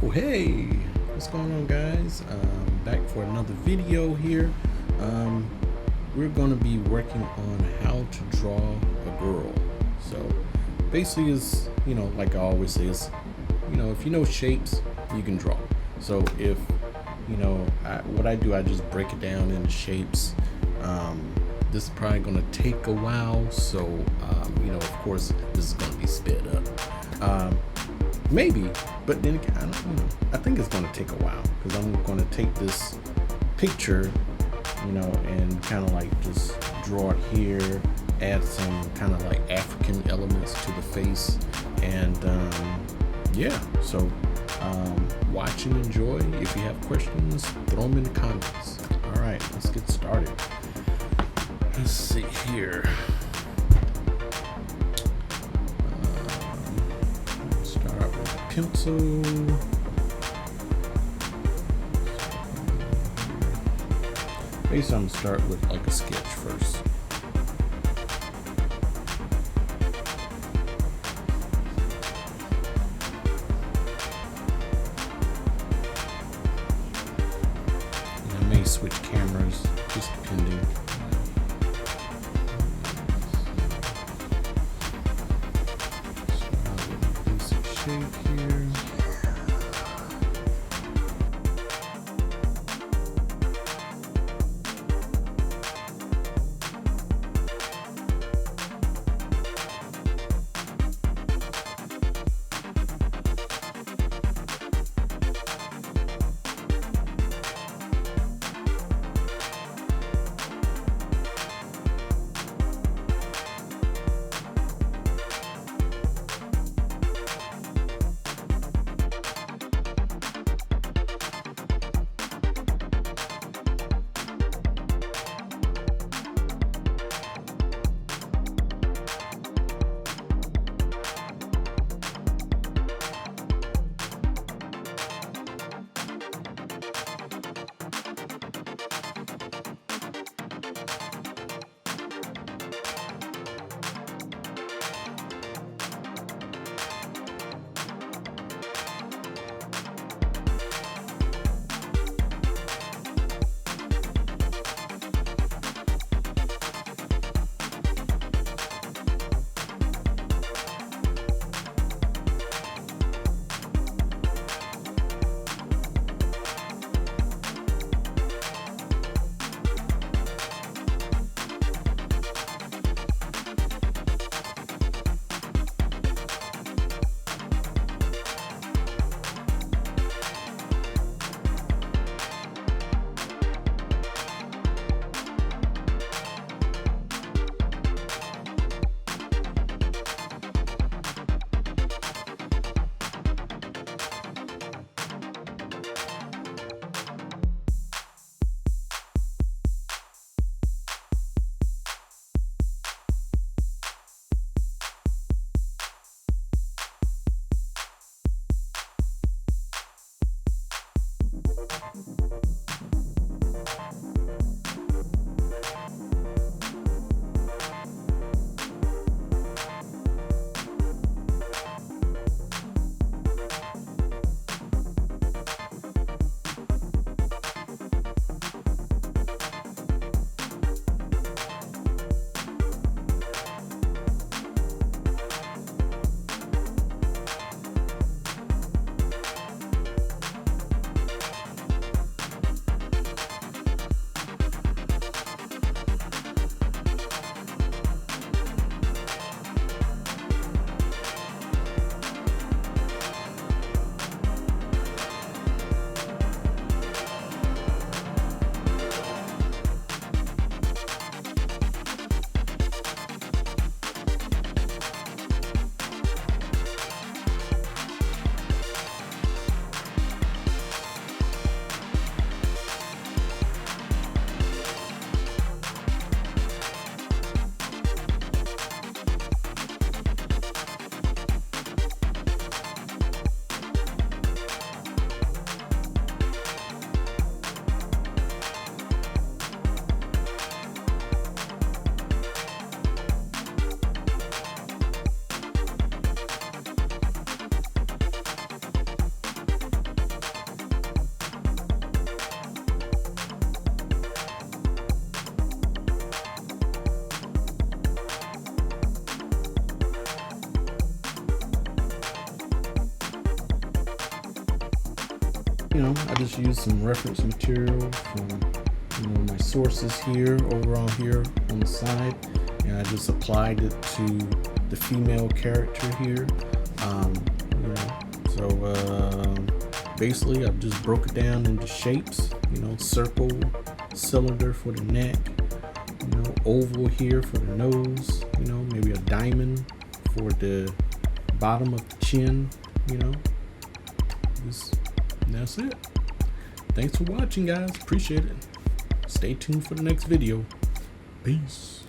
Oh, hey, what's going on, guys? Back for another video here. We're going to be working on how to draw a girl. So basically is, like I always say, is, if you know shapes, you can draw. So if, what I do, I just break it down into shapes. This is probably going to take a while. So, of course, this is going to be sped up. Maybe, but then again, I think it's going to take a while because I'm going to take this picture, and kind of like just draw it here, add some kind of like African elements to the face, and yeah. So watch and enjoy. If you have questions, throw them in the comments. All right, let's get started. Let's see here. Pencil. Basically, I'm gonna start with like a sketch first. And I may switch cameras, just depending. Shape here. you know, I just used some reference material from, you know, my sources here, over on here on the side, and I just applied it to the female character here. You know, so basically I've just broke it down into shapes, you know, circle, cylinder for the neck, you know, oval here for the nose, you know, maybe a diamond for the bottom of the chin, you know. That's it. Thanks for watching, guys. Appreciate it. Stay tuned for the next video. Peace.